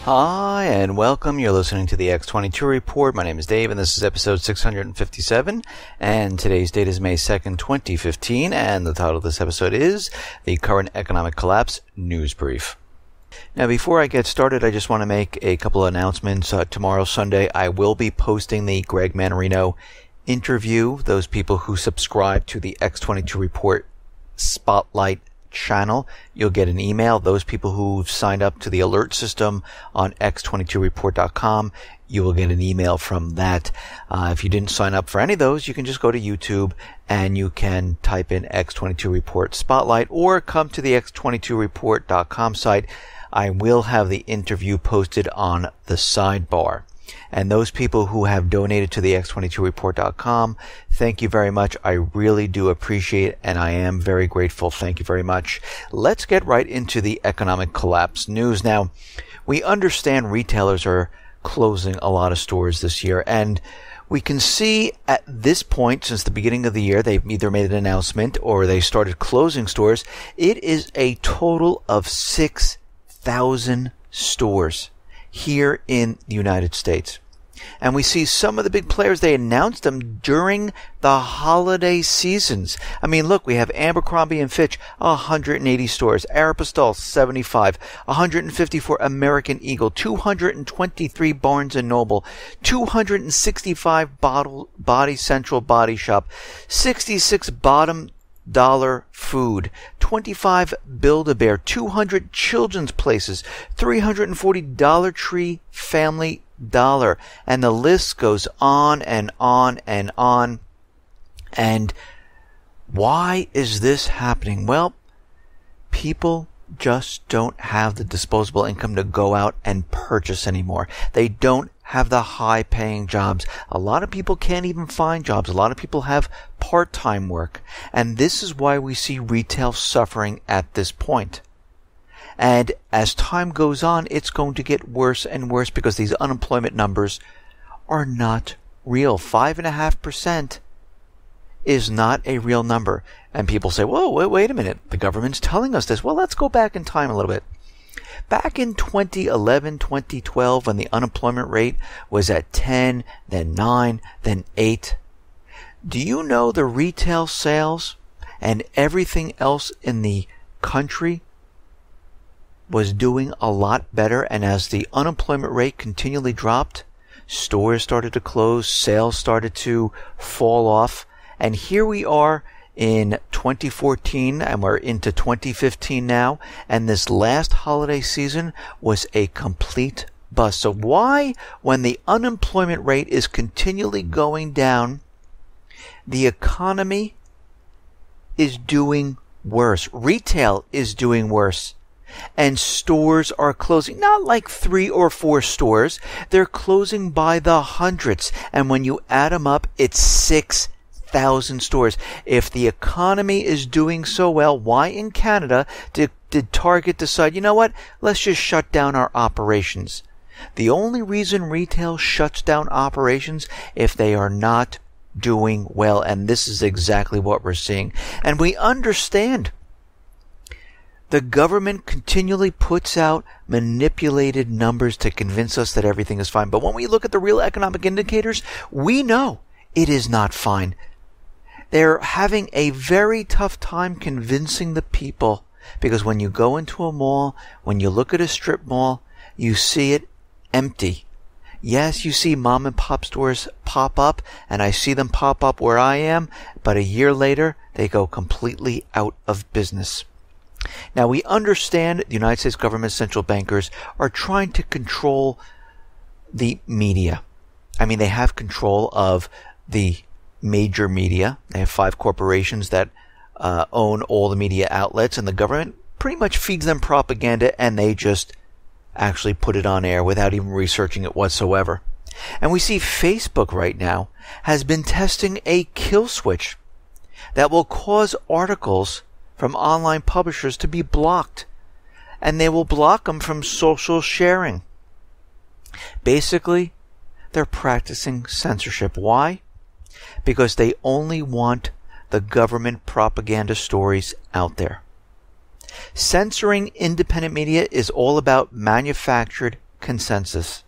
Hi, and welcome. You're listening to the X22 Report. My name is Dave, and this is episode 657. And today's date is May 2nd, 2015. And the title of this episode is The Current Economic Collapse News Brief. Now, before I get started, I just want to make a couple of announcements. Tomorrow, Sunday, I will be posting the Greg Manarino interview. Those people who subscribe to the X22 Report Spotlight channel, you'll get an email. Those people who've signed up to the alert system on X22report.com, you will get an email from that. If you didn't sign up for any of those, you can just go to YouTube and you can type in X22 Report Spotlight or come to the X22report.com site. I will have the interview posted on the sidebar. And those people who have donated to the X22report.com, thank you very much. I really do appreciate it, and I am very grateful. Thank you very much. Let's get right into the economic collapse news. Now, we understand retailers are closing a lot of stores this year, and we can see at this point, since the beginning of the year, they've either made an announcement or they started closing stores. It is a total of 6,000 stores here in the United States. And we see some of the big players, they announced them during the holiday seasons. I mean, look, we have Abercrombie & Fitch, 180 stores, Aeropostale, 75, 154 American Eagle, 223 Barnes & Noble, 265 Body Central Body Shop, 66 Bottom Dollar Food, 25 Build-A-Bear, 200 Children's Places, 340 Dollar Tree Family Dollar, and the list goes on and on and on. And why is this happening? Well, people just don't have the disposable income to go out and purchase anymore. They don't have the high-paying jobs. A lot of people can't even find jobs. A lot of people have part-time work. And this is why we see retail suffering at this point. And as time goes on, it's going to get worse and worse because these unemployment numbers are not real. 5.5% is not a real number. And people say, whoa, wait a minute. The government's telling us this. Well, let's go back in time a little bit. Back in 2011, 2012, when the unemployment rate was at 10, then 9, then 8, do you know the retail sales and everything else in the country was doing a lot better? And as the unemployment rate continually dropped, stores started to close, sales started to fall off, and here we are in 2014, and we're into 2015 now, and this last holiday season was a complete bust. So why, when the unemployment rate is continually going down, the economy is doing worse, retail is doing worse, and stores are closing? Not like 3 or 4 stores, they're closing by the hundreds, and when you add them up, it's 6,000 stores. If the economy is doing so well, why in Canada did Target decide, you know what, let's just shut down our operations? The only reason retail shuts down operations if they are not doing well, and this is exactly what we're seeing. And we understand the government continually puts out manipulated numbers to convince us that everything is fine. But when we look at the real economic indicators, we know it is not fine. They're having a very tough time convincing the people, because when you go into a mall, when you look at a strip mall, you see it empty. Yes, you see mom and pop stores pop up, and I see them pop up where I am, but a year later, they go completely out of business. Now, we understand the United States government central bankers are trying to control the media. I mean, they have control of the major media. They have 5 corporations that own all the media outlets, and the government pretty much feeds them propaganda, and they just actually put it on air without even researching it whatsoever. And we see Facebook right now has been testing a kill switch that will cause articles from online publishers to be blocked, and they will block them from social sharing. Basically, they're practicing censorship. Why? Because they only want the government propaganda stories out there. Censoring independent media is all about manufactured consensus.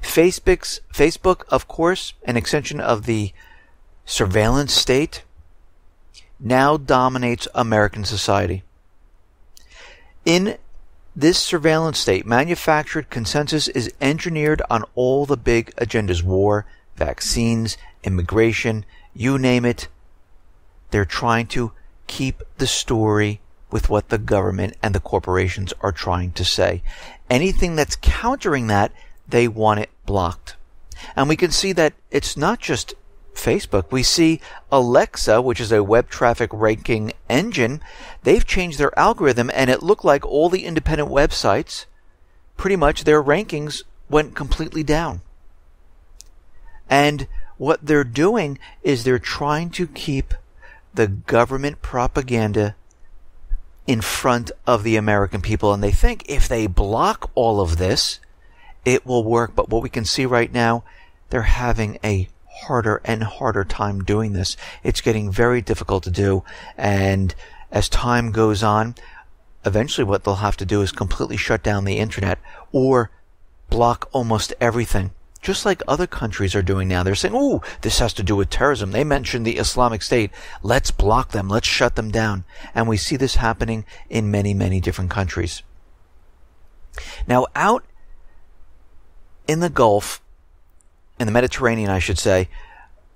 Facebook, of course, an extension of the surveillance state, now dominates American society. In this surveillance state, manufactured consensus is engineered on all the big agendas: war, vaccines, immigration, you name it. They're trying to keep the story with what the government and the corporations are trying to say. Anything that's countering that, they want it blocked. And we can see that it's not just Facebook. We see Alexa, which is a web traffic ranking engine, they've changed their algorithm, and it looked like all the independent websites, pretty much their rankings went completely down. And what they're doing is they're trying to keep the government propaganda in front of the American people, and they think if they block all of this, it will work. But what we can see right now, they're having a harder and harder time doing this. It's getting very difficult to do, and as time goes on, eventually what they'll have to do is completely shut down the internet or block almost everything, just like other countries are doing now. They're saying, oh, this has to do with terrorism. They mentioned the Islamic State. Let's block them. Let's shut them down. And we see this happening in many, many different countries. Now, out in the Gulf, in the Mediterranean, I should say,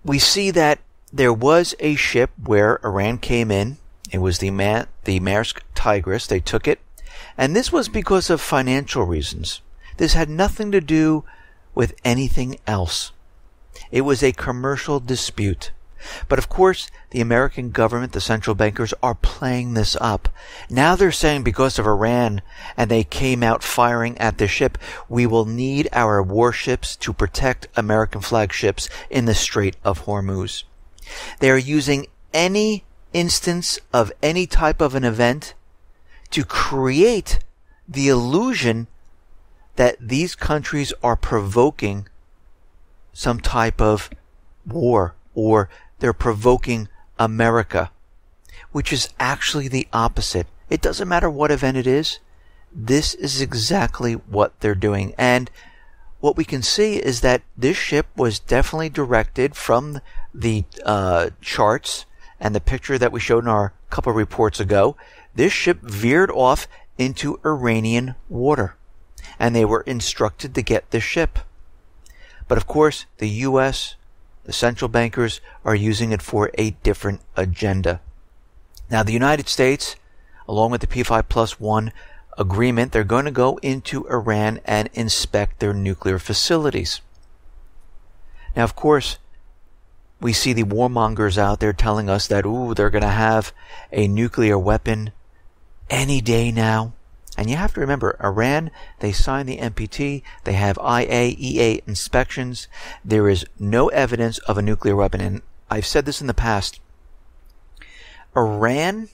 we see that there was a ship where Iran came in. It was the Maersk Tigris. They took it. And this was because of financial reasons. This had nothing to do with anything else. It was a commercial dispute. But of course, the American government, the central bankers, are playing this up. Now they're saying because of Iran, and they came out firing at the ship, we will need our warships to protect American flagships in the Strait of Hormuz. They are using any instance of any type of an event to create the illusion that these countries are provoking some type of war, or they're provoking America, which is actually the opposite. It doesn't matter what event it is. This is exactly what they're doing. And what we can see is that this ship was definitely directed from the charts and the picture that we showed in our couple reports ago. This ship veered off into Iranian water, and they were instructed to get the ship. But of course, the U.S., the central bankers, are using it for a different agenda. Now, the United States, along with the P5+1 agreement, they're going to go into Iran and inspect their nuclear facilities. Now, of course, we see the warmongers out there telling us that, they're going to have a nuclear weapon any day now. And you have to remember, Iran, they signed the NPT, they have IAEA inspections. There is no evidence of a nuclear weapon. And I've said this in the past. Iran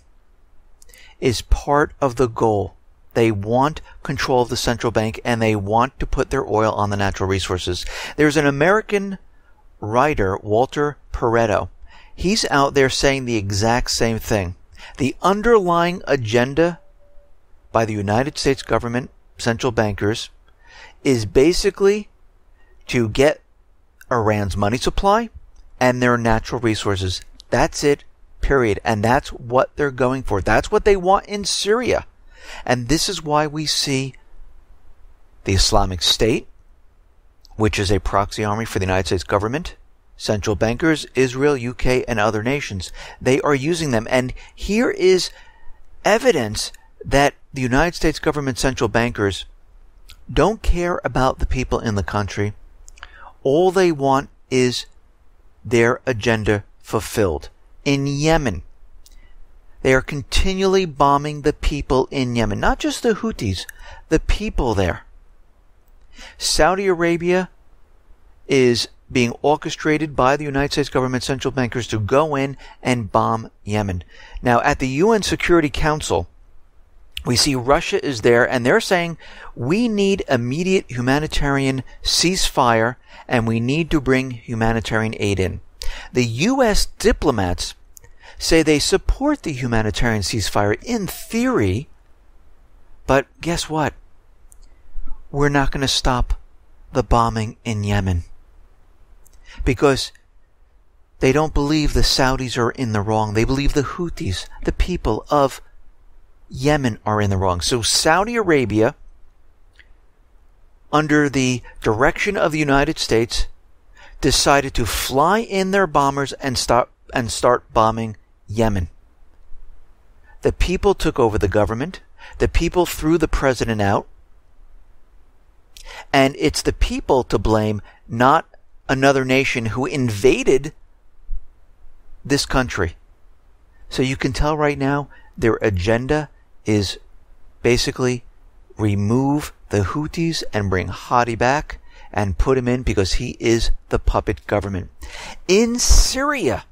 is part of the goal. They want control of the central bank, and they want to put their oil on the natural resources. There's an American writer, Walter Pareto. He's out there saying the exact same thing. The underlying agenda by the United States government, central bankers, is basically to get Iran's money supply and their natural resources. That's it, period. And that's what they're going for. That's what they want in Syria. And this is why we see the Islamic State, which is a proxy army for the United States government, central bankers, Israel, UK, and other nations. They are using them. And here is evidence that the United States government central bankers don't care about the people in the country. All they want is their agenda fulfilled. In Yemen, they are continually bombing the people in Yemen, not just the Houthis, the people there. Saudi Arabia is being orchestrated by the United States government central bankers to go in and bomb Yemen. Now, at the UN Security Council, we see Russia is there, and they're saying we need immediate humanitarian ceasefire, and we need to bring humanitarian aid in. The U.S. diplomats say they support the humanitarian ceasefire in theory, but guess what? we're not going to stop the bombing in Yemen. Because they don't believe the Saudis are in the wrong. They believe the Houthis, the people of Yemen, are in the wrong. So Saudi Arabia, under the direction of the United States, decided to fly in their bombers and start bombing Yemen. The people took over the government. The people threw the president out. And it's the people to blame, not another nation who invaded this country. So you can tell right now their agenda is basically remove the Houthis and bring Hadi back and put him in because he is the puppet government. In Syria,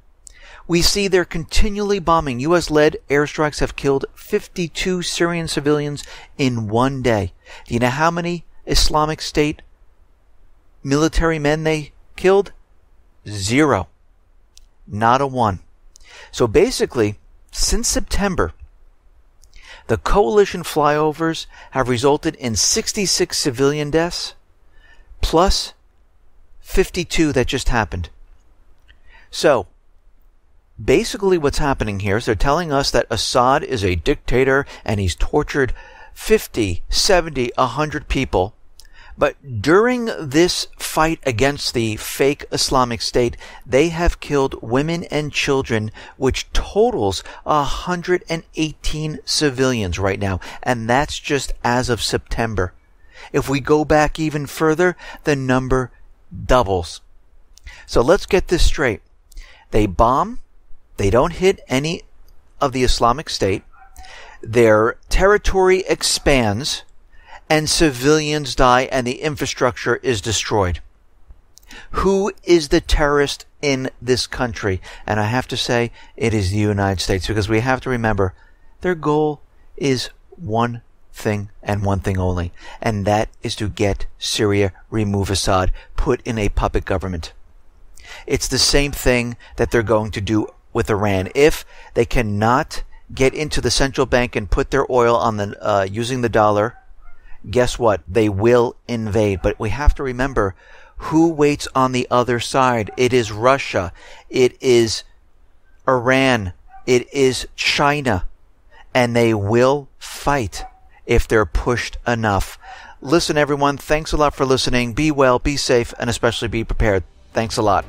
we see they're continually bombing. U.S.-led airstrikes have killed 52 Syrian civilians in one day. Do you know how many Islamic State military men they killed? 0. Not a one. So basically, since September, the coalition flyovers have resulted in 66 civilian deaths, plus 52 that just happened. So, basically what's happening here is they're telling us that Assad is a dictator and he's tortured 50, 70, 100 people. But during this fight against the fake Islamic State, they have killed women and children, which totals 118 civilians right now. And that's just as of September. If we go back even further, the number doubles. So let's get this straight. They bomb. They don't hit any of the Islamic State. Their territory expands, and civilians die, and the infrastructure is destroyed. Who is the terrorist in this country? And I have to say, it is the United States, because we have to remember, their goal is one thing and one thing only, and that is to get Syria, remove Assad, put in a puppet government. It's the same thing that they're going to do with Iran. If they cannot get into the central bank and put their oil on the using the dollar, guess what? They will invade. But we have to remember who waits on the other side. It is Russia. It is Iran. It is China. And they will fight if they're pushed enough. Listen, everyone, thanks a lot for listening. Be well, be safe, and especially be prepared. Thanks a lot.